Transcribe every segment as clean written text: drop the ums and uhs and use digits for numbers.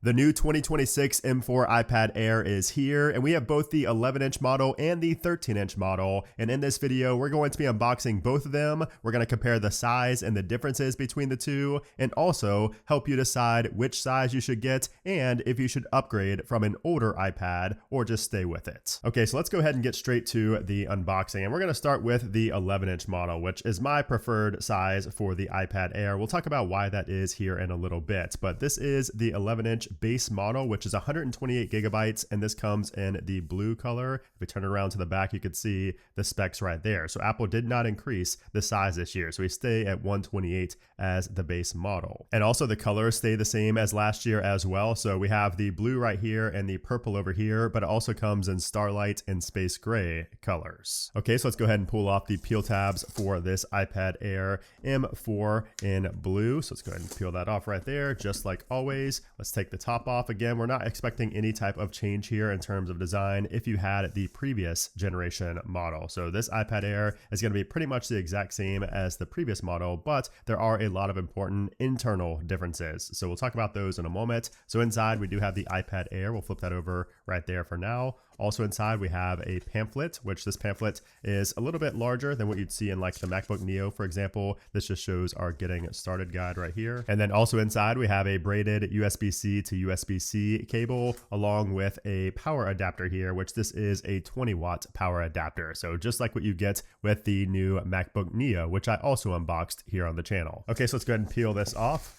The new 2026 M4 iPad Air is here, and we have both the 11-inch model and the 13-inch model. And in this video, we're going to be unboxing both of them. We're going to compare the size and the differences between the two, and also help you decide which size you should get and if you should upgrade from an older iPad or just stay with it. Okay, so let's go ahead and get straight to the unboxing. And we're going to start with the 11-inch model, which is my preferred size for the iPad Air. We'll talk about why that is here in a little bit, but this is the 11-inch base model, which is 128 gigabytes, and this comes in the blue color. If we turn around to the back, you could see the specs right there. So Apple did not increase the size this year, so we stay at 128 as the base model. And also the colors stay the same as last year as well. So we have the blue right here and the purple over here, but it also comes in starlight and space gray colors. Okay, so let's go ahead and pull off the peel tabs for this iPad Air M4 in blue. So let's go ahead and peel that off right there, just like always. Let's take the top off. Again, we're not expecting any type of change here in terms of design if you had the previous generation model. So this iPad Air is going to be pretty much the exact same as the previous model, but there are a lot of important internal differences. So we'll talk about those in a moment. So inside we do have the iPad Air. We'll flip that over right there for now. Also inside we have a pamphlet, which this pamphlet is a little bit larger than what you'd see in like the MacBook Neo, for example. This just shows our getting started guide right here. And then also inside we have a braided USB-C to USB-C cable along with a power adapter here, which this is a 20-watt power adapter. So just like what you get with the new MacBook Neo, which I also unboxed here on the channel. Okay, so let's go ahead and peel this off.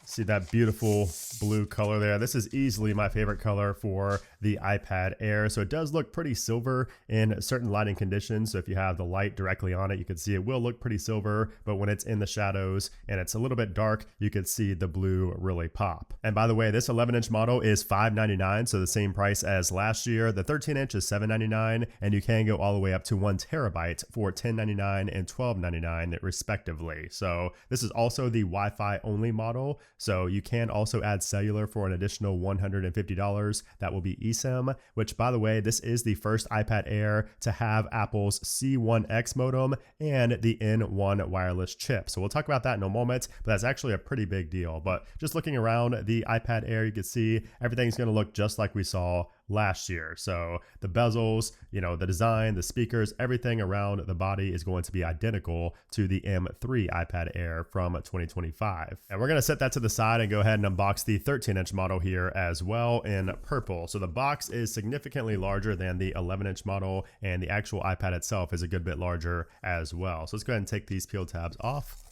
See that beautiful blue color there. This is easily my favorite color for the iPad Air. So it does look pretty silver in certain lighting conditions. So if you have the light directly on it, you can see it will look pretty silver, but when it's in the shadows and it's a little bit dark, you can see the blue really pop. And by the way, this 11-inch model is $599, so the same price as last year. The 13-inch is $799, and you can go all the way up to 1 terabyte for $1099 and $1299 respectively. So this is also the Wi-Fi only model. So you can also add cellular for an additional $150. That will be eSIM, which by the way, this is the first iPad Air to have Apple's C1X modem and the N1 wireless chip. So we'll talk about that in a moment, but that's actually a pretty big deal. But just looking around the iPad Air, you can see everything's going to look just like we saw last year. So the bezels, the design, the speakers, everything around the body is going to be identical to the M3 iPad Air from 2025. And we're going to set that to the side and go ahead and unbox the 13-inch model here as well in purple. So the box is significantly larger than the 11-inch model, and the actual iPad itself is a good bit larger as well. So let's go ahead and take these peel tabs off.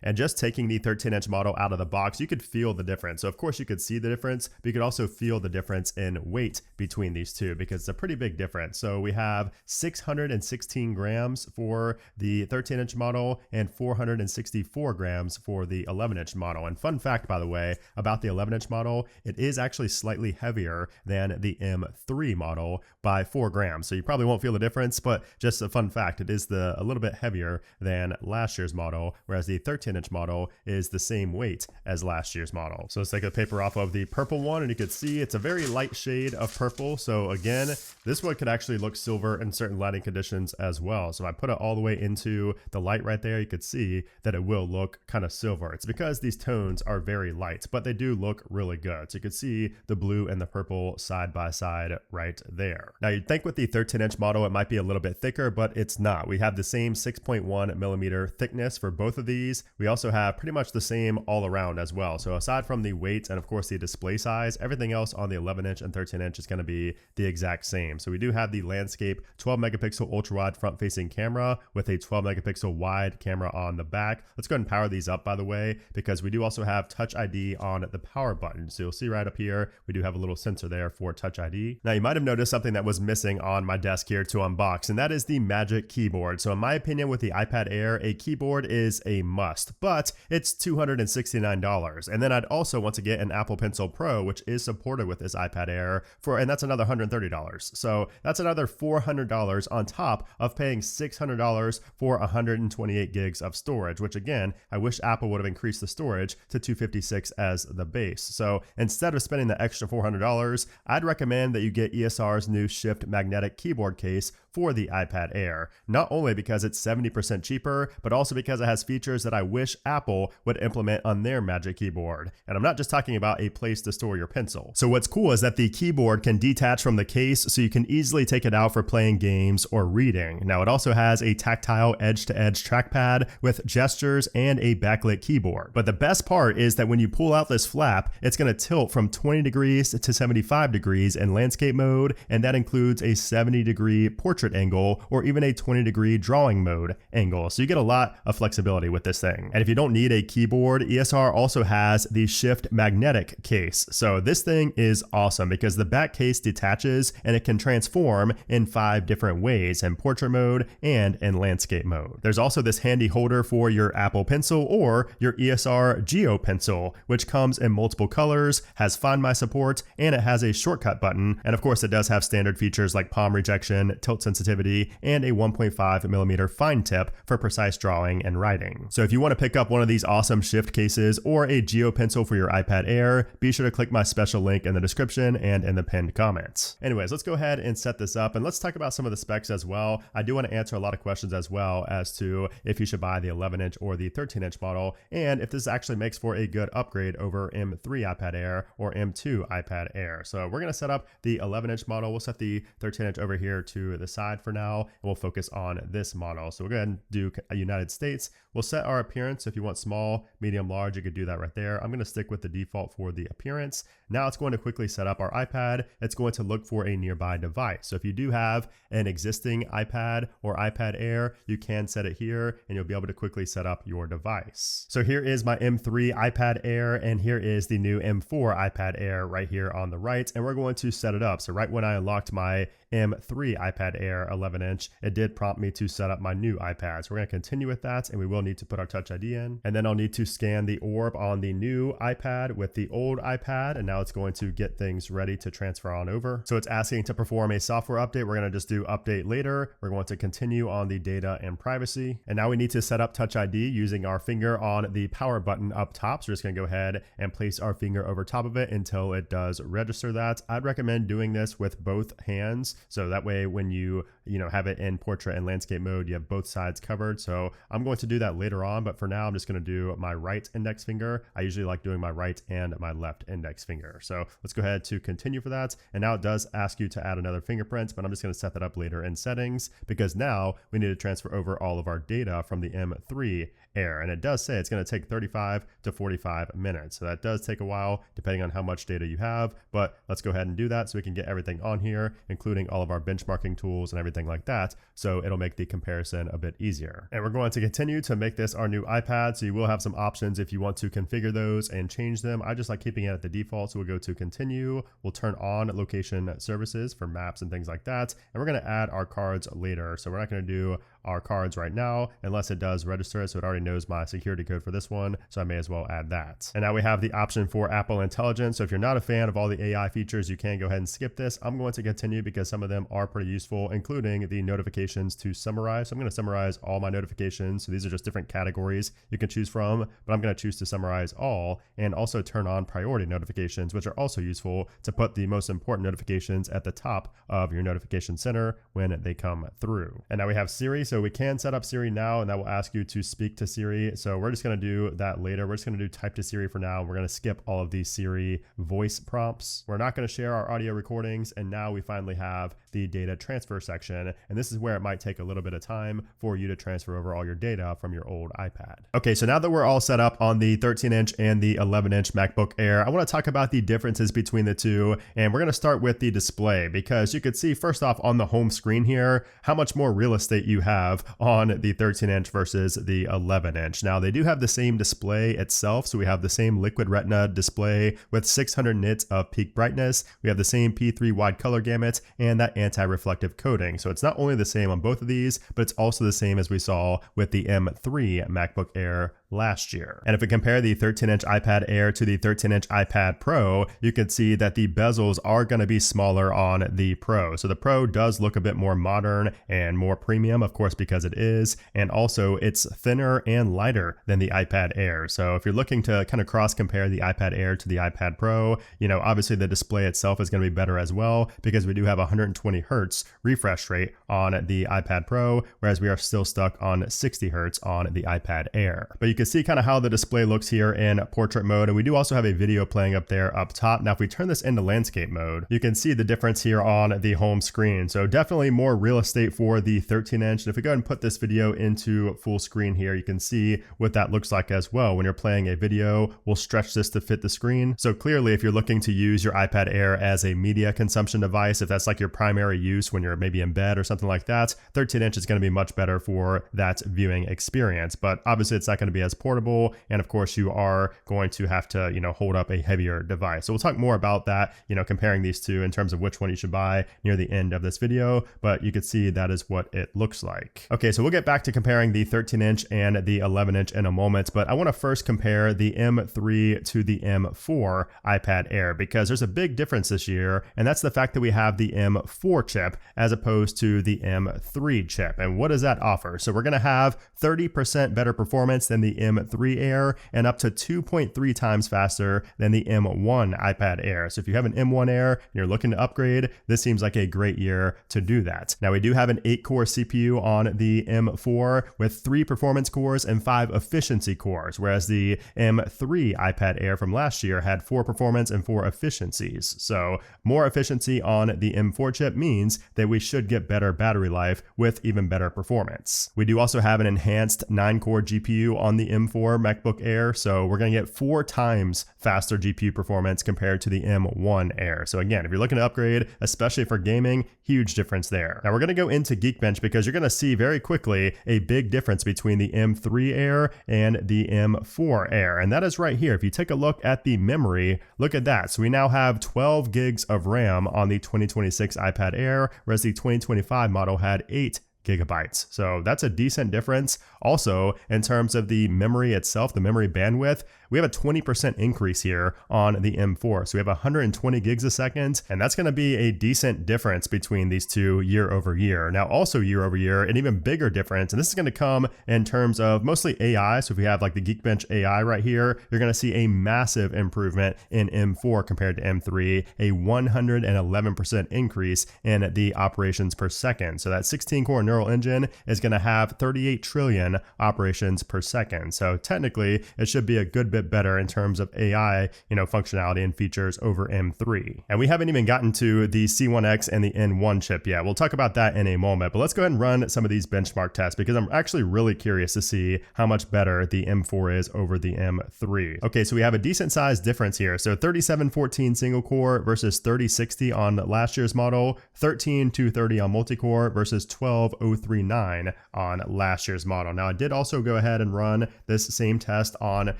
And just taking the 13-inch model out of the box, you could feel the difference. So of course you could see the difference, but you could also feel the difference in weight between these two because it's a pretty big difference. So we have 616 grams for the 13-inch model and 464 grams for the 11-inch model. And fun fact, by the way, about the 11-inch model, it is actually slightly heavier than the M3 model by 4 grams. So you probably won't feel the difference, but just a fun fact, it is a little bit heavier than last year's model, whereas the 13-inch model is the same weight as last year's model. So let's take the paper off of the purple one, and you can see it's a very light shade of purple. So again, this one could actually look silver in certain lighting conditions as well. So if I put it all the way into the light right there, you could see that it will look kind of silver. It's because these tones are very light, but they do look really good. So you can see the blue and the purple side by side right there. Now you'd think with the 13-inch model, it might be a little bit thicker, but it's not. We have the same 6.1 millimeter thickness for both of these. We also have pretty much the same all around as well. So aside from the weight and of course the display size, everything else on the 11-inch and 13-inch is going to be the exact same. So we do have the landscape 12 megapixel ultra wide front facing camera with a 12 megapixel wide camera on the back. Let's go ahead and power these up, by the way, because we do also have Touch ID on the power button. So you'll see right up here, we do have a little sensor there for Touch ID. Now you might have noticed something that was missing on my desk here to unbox, and that is the Magic Keyboard. So in my opinion, with the iPad Air, a keyboard is a must, but it's $269. And then I'd also want to get an Apple Pencil Pro, which is supported with this iPad Air, and that's another $130. So that's another $400 on top of paying $600 for 128 gigs of storage, which again, I wish Apple would have increased the storage to 256 as the base. So instead of spending the extra $400, I'd recommend that you get ESR's new Shift magnetic keyboard case for the iPad Air, not only because it's 70% cheaper, but also because it has features that I wish wish Apple would implement on their Magic Keyboard. And I'm not just talking about a place to store your pencil. So what's cool is that the keyboard can detach from the case, so you can easily take it out for playing games or reading. Now it also has a tactile edge-to-edge trackpad with gestures and a backlit keyboard. But the best part is that when you pull out this flap, it's going to tilt from 20 degrees to 75 degrees in landscape mode, and that includes a 70-degree portrait angle or even a 20-degree drawing mode angle. So you get a lot of flexibility with this thing. And if you don't need a keyboard, ESR also has the Shift magnetic case. So this thing is awesome because the back case detaches and it can transform in 5 different ways in portrait mode and in landscape mode. There's also this handy holder for your Apple Pencil or your ESR Geo Pencil, which comes in multiple colors, has Find My support, and it has a shortcut button. And of course, it does have standard features like palm rejection, tilt sensitivity, and a 1.5mm fine tip for precise drawing and writing. So if you want to pick up one of these awesome Shift cases or a Geo Pencil for your iPad Air, be sure to click my special link in the description and in the pinned comments. Anyways, let's go ahead and set this up and let's talk about some of the specs as well. I do want to answer a lot of questions as well as to if you should buy the 11-inch or the 13-inch model, and if this actually makes for a good upgrade over M3 iPad Air or M2 iPad Air. So we're going to set up the 11-inch model. We'll set the 13-inch over here to the side for now, and we'll focus on this model. So we'll go ahead and do United States. We'll set our appearance. So if you want small, medium, large, you could do that right there. I'm going to stick with the default for the appearance. Now it's going to quickly set up our iPad. It's going to look for a nearby device. So if you do have an existing iPad or iPad Air, you can set it here and you'll be able to quickly set up your device. So here is my M3 iPad Air and here is the new M4 iPad Air right here on the right, and we're going to set it up. So right when I unlocked my M3 iPad Air 11-inch, it did prompt me to set up my new iPad. So we're going to continue with that, and we will need to put our Touch ID in, and then I'll need to scan the orb on the new iPad with the old iPad, and now it's going to get things ready to transfer on over. So it's asking to perform a software update. We're going to just do update later. We're going to continue on the data and privacy, and now we need to set up Touch ID using our finger on the power button up top. So we're just going to go ahead and place our finger over top of it until it does register that. I'd recommend doing this with both hands, so that way when you have it in portrait and landscape mode, you have both sides covered. So I'm going to do that later on, but for now I'm just going to do my right index finger. I usually like doing my right and my left index finger. So let's go ahead to continue for that. And now it does ask you to add another fingerprint, but I'm just going to set that up later in settings because now we need to transfer over all of our data from the M3 Air. And it does say it's going to take 35 to 45 minutes. So that does take a while depending on how much data you have, but let's go ahead and do that so we can get everything on here, including all of our benchmarking tools and everything like that. So it'll make the comparison a bit easier. And we're going to continue to make this our new iPad. So you will have some options if you want to configure those and change them. I just like keeping it at the default. So we'll go to continue. We'll turn on location services for maps and things like that. And we're going to add our cards later. So we're not going to do our cards right now unless it does register it. So it already knows my security code for this one. So I may as well add that. And now we have the option for Apple Intelligence. So if you're not a fan of all the AI features, you can go ahead and skip this. I'm going to continue because some of them are pretty useful, including the notifications to summarize. So I'm going to summarize all my notifications. So these are just different categories you can choose from, but I'm going to choose to summarize all and also turn on priority notifications, which are also useful to put the most important notifications at the top of your notification center when they come through. And now we have Siri. So we can set up Siri now, and that will ask you to speak to Siri. So we're just going to do that later. We're just going to do type to Siri for now. We're going to skip all of these Siri voice prompts. We're not going to share our audio recordings. And now we finally have the data transfer section. And this is where it might take a little bit of time for you to transfer over all your data from your old iPad. Okay, so now that we're all set up on the 13-inch and the 11-inch MacBook Air, I want to talk about the differences between the two. And we're going to start with the display because you could see first off on the home screen here, how much more real estate you have on the 13-inch versus the 11-inch. Now they do have the same display itself. So we have the same liquid retina display with 600 nits of peak brightness. We have the same P3 wide color gamut and that anti-reflective coating. So it's not only the same on both of these, but it's also the same as we saw with the M3 MacBook Air last year. And if we compare the 13-inch iPad Air to the 13-inch iPad Pro, you can see that the bezels are going to be smaller on the Pro. So the Pro does look a bit more modern and more premium, of course, because it is. And also it's thinner and lighter than the iPad Air. So if you're looking to kind of cross compare the iPad Air to the iPad Pro, obviously the display itself is going to be better as well because we do have 120 hertz refresh rate on the iPad Pro, whereas we are still stuck on 60 hertz on the iPad Air. But you can see kind of how the display looks here in portrait mode, and we do also have a video playing up there up top. Now if we turn this into landscape mode, you can see the difference here on the home screen. So definitely more real estate for the 13-inch. And if we go ahead and put this video into full screen here, you can see what that looks like as well. When you're playing a video, we'll stretch this to fit the screen. So clearly, if you're looking to use your iPad Air as a media consumption device, if that's like your primary use when you're maybe in bed or something like that, 13-inch is going to be much better for that viewing experience. But obviously it's not going to be as portable, and of course you are going to have to, hold up a heavier device. So we'll talk more about that, comparing these two in terms of which one you should buy near the end of this video, but you can see that is what it looks like. Okay, so we'll get back to comparing the 13-inch and the 11-inch in a moment, but I want to first compare the M3 to the M4 iPad Air, because there's a big difference this year, and that's the fact that we have the M4 chip as opposed to the M3 chip. And what does that offer? So we're going to have 30% better performance than the M3 Air and up to 2.3 times faster than the M1 iPad Air. So if you have an M1 Air and you're looking to upgrade, this seems like a great year to do that. Now we do have an 8-core CPU on the M4 with 3 performance cores and 5 efficiency cores, whereas the M3 iPad Air from last year had 4 performance and 4 efficiencies. So more efficiency on the M4 chip means that we should get better battery life with even better performance. We do also have an enhanced 9-core GPU on the M4 MacBook Air, so we're going to get 4 times faster GPU performance compared to the M1 Air. So again, if you're looking to upgrade, especially for gaming, huge difference there. Now we're going to go into Geekbench because you're going to see very quickly a big difference between the M3 Air and the M4 Air, and that is right here. If you take a look at the memory, look at that. So we now have 12 gigs of RAM on the 2026 iPad Air, whereas the 2025 model had 8 gigabytes. So that's a decent difference. Also, in terms of the memory itself, the memory bandwidth, we have a 20% increase here on the M4. So we have 120 gigs a second, and that's going to be a decent difference between these two year over year. Now also year over year, an even bigger difference, and this is going to come in terms of mostly AI. So if we have like the Geekbench AI right here, you're going to see a massive improvement in M4 compared to M3, a 111% increase in the operations per second. So that 16-core neural engine is going to have 38 trillion operations per second. So technically, it should be a good bit better in terms of AI, functionality and features over M3. And we haven't even gotten to the C1X and the N1 chip yet. We'll talk about that in a moment, but let's go ahead and run some of these benchmark tests because I'm actually really curious to see how much better the M4 is over the M3. Okay, so we have a decent size difference here. So 3714 single core versus 3060 on last year's model, 13230 on multi-core versus 12039 on last year's model. Now I did also go ahead and run this same test on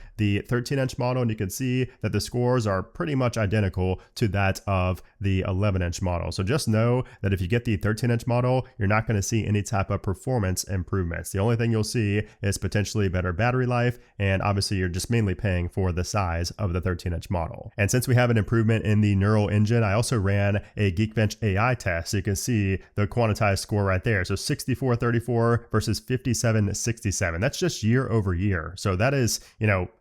the 13-inch model, and you can see that the scores are pretty much identical to that of the 11-inch model. So just know that if you get the 13-inch model, you're not going to see any type of performance improvements. The only thing you'll see is potentially better battery life, and obviously you're just mainly paying for the size of the 13-inch model. And since we have an improvement in the neural engine, I also ran a Geekbench AI test. So you can see the quantized score right there. So 6434 versus 5767. That's just year over year. So that is,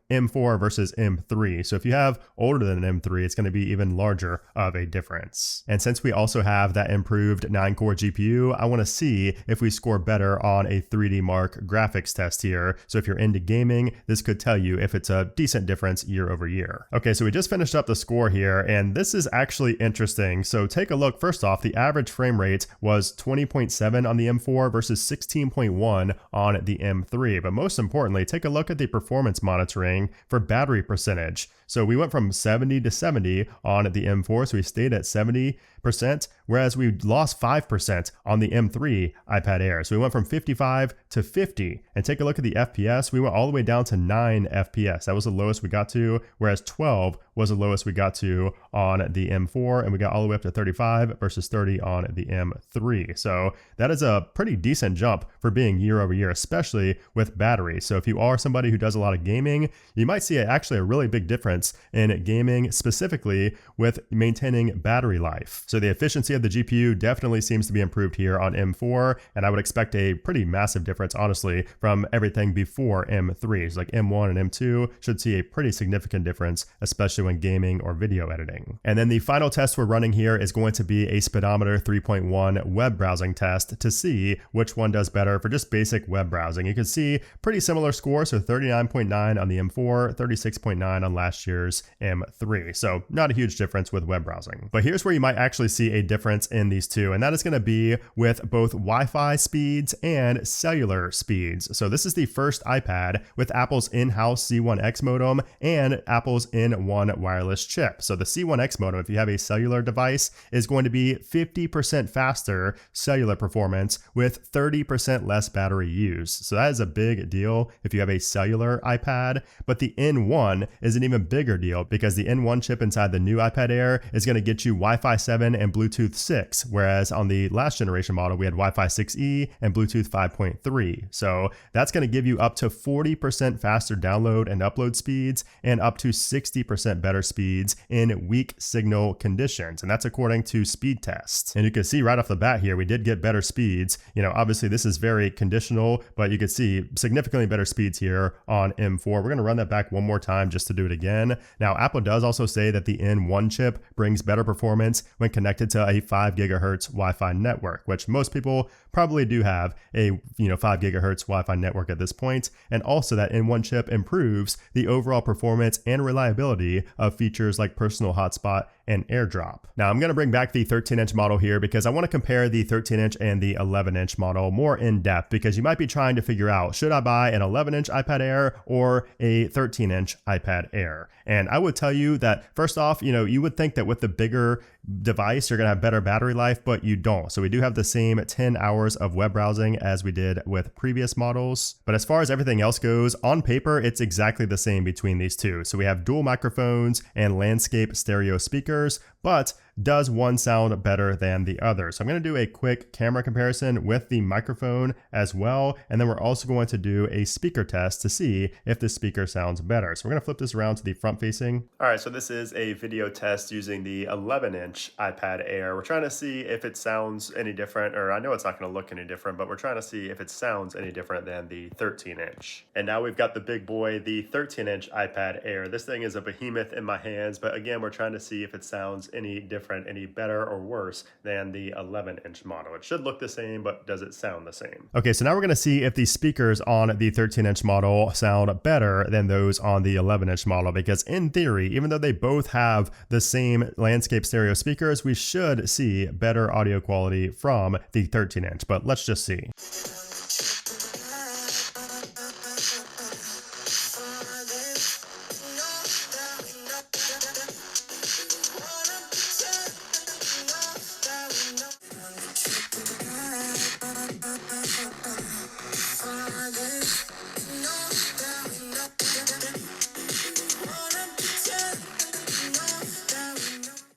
M4 versus M3. So if you have older than an M3, it's going to be even larger of a difference. And since we also have that improved 9-core GPU, I want to see if we score better on a 3D Mark graphics test here. So if you're into gaming, this could tell you if it's a decent difference year over year. Okay, so we just finished up the score here, and this is actually interesting. So take a look. First off, the average frame rate was 20.7 on the M4 versus 16.1 on the M3. But most importantly, take a look at the performance monitoring for battery percentage. So we went from 70 to 70 on the M4, so we stayed at 70%, whereas we lost 5% on the M3 iPad Air. So we went from 55 to 50. And take a look at the FPS. We went all the way down to 9 FPS. That was the lowest we got to, whereas 12 was the lowest we got to on the M4, and we got all the way up to 35 versus 30 on the M3. So that is a pretty decent jump for being year over year, especially with battery. So if you are somebody who does a lot of gaming, you might see actually a really big difference difference in gaming, specifically with maintaining battery life. So the efficiency of the GPU definitely seems to be improved here on M4, and I would expect a pretty massive difference, honestly, from everything before M3. So like M1 and M2 should see a pretty significant difference, especially when gaming or video editing. And then the final test we're running here is going to be a speedometer 3.1 web browsing test to see which one does better for just basic web browsing. You can see pretty similar scores, so 39.9 on the M4, 36.9 on last year's M3. So not a huge difference with web browsing. But here's where you might actually see a difference in these two, and that is going to be with both Wi-Fi speeds and cellular speeds. So this is the first iPad with Apple's in-house C1X modem and Apple's N1 wireless chip. So the C1X modem, if you have a cellular device, is going to be 50% faster cellular performance with 30% less battery use. So that is a big deal if you have a cellular iPad. But the N1 is an even bigger deal because the N1 chip inside the new iPad Air is going to get you Wi-Fi 7 and Bluetooth 6, whereas on the last generation model we had Wi-Fi 6E and Bluetooth 5.3. So that's going to give you up to 40% faster download and upload speeds and up to 60% better speeds in weak signal conditions. And that's according to speed tests. And you can see right off the bat here, we did get better speeds. You know, obviously this is very conditional, but you can see significantly better speeds here on M4. We're going to run that back one more time just to do it again. Now, Apple does also say that the N1 chip brings better performance when connected to a 5 gigahertz Wi-Fi network, which most people probably do have a 5 gigahertz Wi-Fi network at this point. And also that N1 chip improves the overall performance and reliability of features like personal hotspot and AirDrop. Now I'm going to bring back the 13-inch model here because I want to compare the 13-inch and the 11-inch model more in depth, because you might be trying to figure out, should I buy an 11-inch iPad Air or a 13-inch iPad Air? And I would tell you that first off, you would think that with the bigger device, you're going to have better battery life, but you don't. So we do have the same 10 hours of web browsing as we did with previous models. But as far as everything else goes, on paper, it's exactly the same between these two. So we have dual microphones and landscape stereo speakers, but does one sound better than the other? So I'm going to do a quick camera comparison with the microphone as well. And then we're also going to do a speaker test to see if the speaker sounds better. So we're going to flip this around to the front facing. All right, so this is a video test using the 11-inch iPad Air. We're trying to see if it sounds any different, or I know it's not going to look any different, but we're trying to see if it sounds any different than the 13-inch. And now we've got the big boy, the 13-inch iPad Air. This thing is a behemoth in my hands, but again, we're trying to see if it sounds any different, any better or worse than the 11-inch model. It should look the same, but does it sound the same? Okay, so now we're going to see if the speakers on the 13-inch model sound better than those on the 11-inch model, because in theory, even though they both have the same landscape stereo speakers, we should see better audio quality from the 13-inch, but let's just see.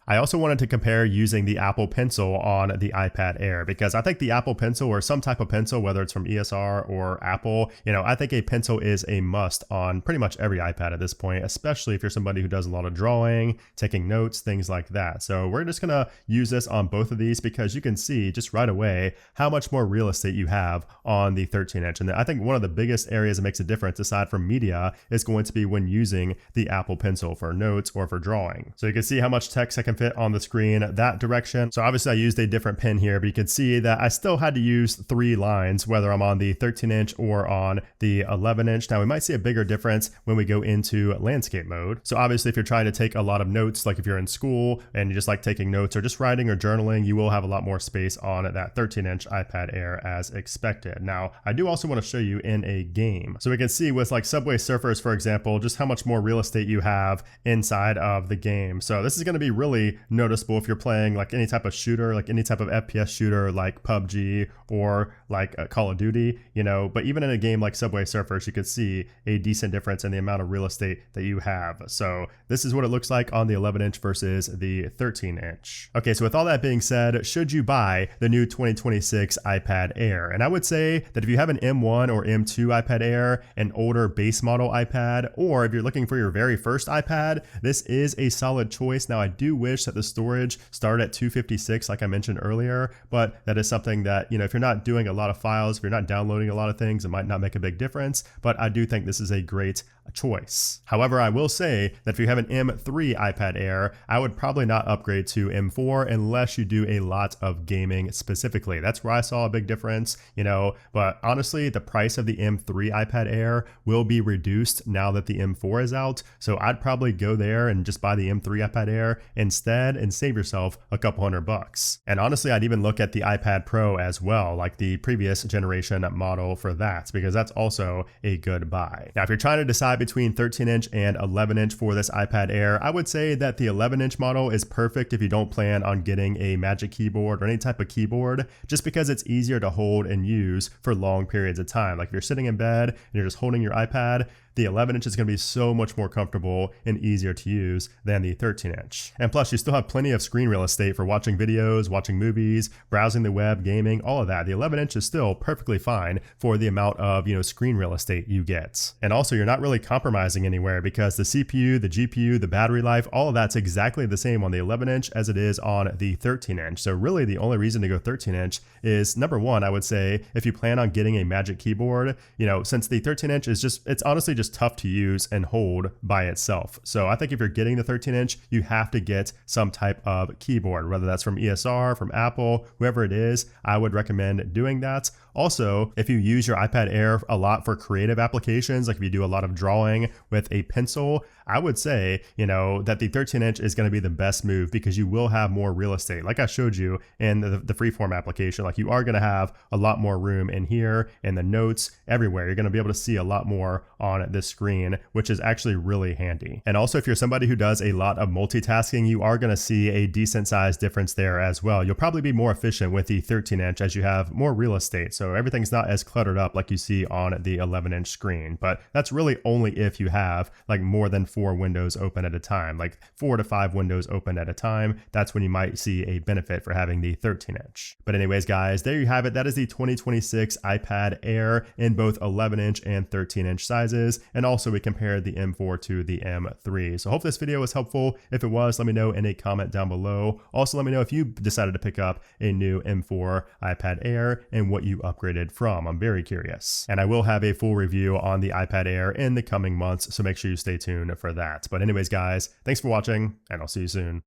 I also wanted to compare using the Apple Pencil on the iPad Air, because I think the Apple Pencil, or some type of pencil, whether it's from ESR or Apple, I think a pencil is a must on pretty much every iPad at this point, especially if you're somebody who does a lot of drawing, taking notes, things like that. So we're just going to use this on both of these because you can see just right away how much more real estate you have on the 13-inch. And I think one of the biggest areas that makes a difference aside from media is going to be when using the Apple Pencil for notes or for drawing. So you can see how much text I can fit on the screen that direction. So obviously I used a different pen here, but you can see that I still had to use 3 lines, whether I'm on the 13-inch or on the 11-inch. Now we might see a bigger difference when we go into landscape mode. So obviously if you're trying to take a lot of notes, like if you're in school and you just like taking notes or just writing or journaling, you will have a lot more space on that 13-inch iPad Air as expected. Now I do also want to show you in a game. So we can see with like Subway Surfers, for example, just how much more real estate you have inside of the game. So this is going to be really really noticeable if you're playing like any type of shooter, like any type of FPS shooter like PUBG or like Call of Duty, you know, but even in a game like Subway Surfers, you could see a decent difference in the amount of real estate that you have. So this is what it looks like on the 11-inch versus the 13-inch. Okay, so with all that being said, should you buy the new 2026 iPad Air? And I would say that if you have an M1 or M2 iPad Air, an older base model iPad, or if you're looking for your very first iPad, this is a solid choice. Now, I do wish that the storage started at 256 like I mentioned earlier, but that is something that, you know, if you're not doing a lot of files, if you're not downloading a lot of things, it might not make a big difference, but I do think this is a great choice. However, I will say that if you have an M3 iPad Air, I would probably not upgrade to M4 unless you do a lot of gaming specifically. That's where I saw a big difference, you know, but honestly, the price of the M3 iPad Air will be reduced now that the M4 is out. So I'd probably go there and just buy the M3 iPad Air instead and save yourself a couple $100. And honestly, I'd even look at the iPad Pro as well, like the previous generation model for that, because that's also a good buy. Now, if you're trying to decide between 13-inch and 11-inch for this iPad Air, I would say that the 11-inch model is perfect if you don't plan on getting a Magic Keyboard or any type of keyboard, just because it's easier to hold and use for long periods of time. Like if you're sitting in bed and you're just holding your iPad, the 11-inch is going to be so much more comfortable and easier to use than the 13-inch. And plus, you still have plenty of screen real estate for watching videos, watching movies, browsing the web, gaming, all of that. The 11-inch is still perfectly fine for the amount of, you know, screen real estate you get. And also, you're not really compromising anywhere because the CPU, the GPU, the battery life, all of that's exactly the same on the 11-inch as it is on the 13-inch. So really, the only reason to go 13-inch is, number one, I would say, if you plan on getting a Magic Keyboard, you know, since the 13-inch is just, it's honestly just tough to use and hold by itself. So I think if you're getting the 13-inch, you have to get some type of keyboard, whether that's from ESR, from Apple, whoever it is. I would recommend doing that. Also, if you use your iPad Air a lot for creative applications, like if you do a lot of drawing with a pencil, I would say, you know, that the 13-inch is going to be the best move because you will have more real estate. Like I showed you in the freeform application, like you are going to have a lot more room in here, in the notes, everywhere. You're going to be able to see a lot more on this screen, which is actually really handy. And also, if you're somebody who does a lot of multitasking, you are going to see a decent size difference there as well. You'll probably be more efficient with the 13-inch as you have more real estate. So everything's not as cluttered up like you see on the 11-inch screen, but that's really only if you have like more than 4 windows open at a time, like 4 to 5 windows open at a time. That's when you might see a benefit for having the 13-inch. But anyways, guys, there you have it. That is the 2026 iPad Air in both 11-inch and 13-inch sizes. And also we compared the M4 to the M3. So hope this video was helpful. If it was, let me know in a comment down below. Also, let me know if you decided to pick up a new M4 iPad Air and what you upgraded from. I'm very curious. And I will have a full review on the iPad Air in the coming months, so make sure you stay tuned for that. But anyways, guys, thanks for watching, and I'll see you soon.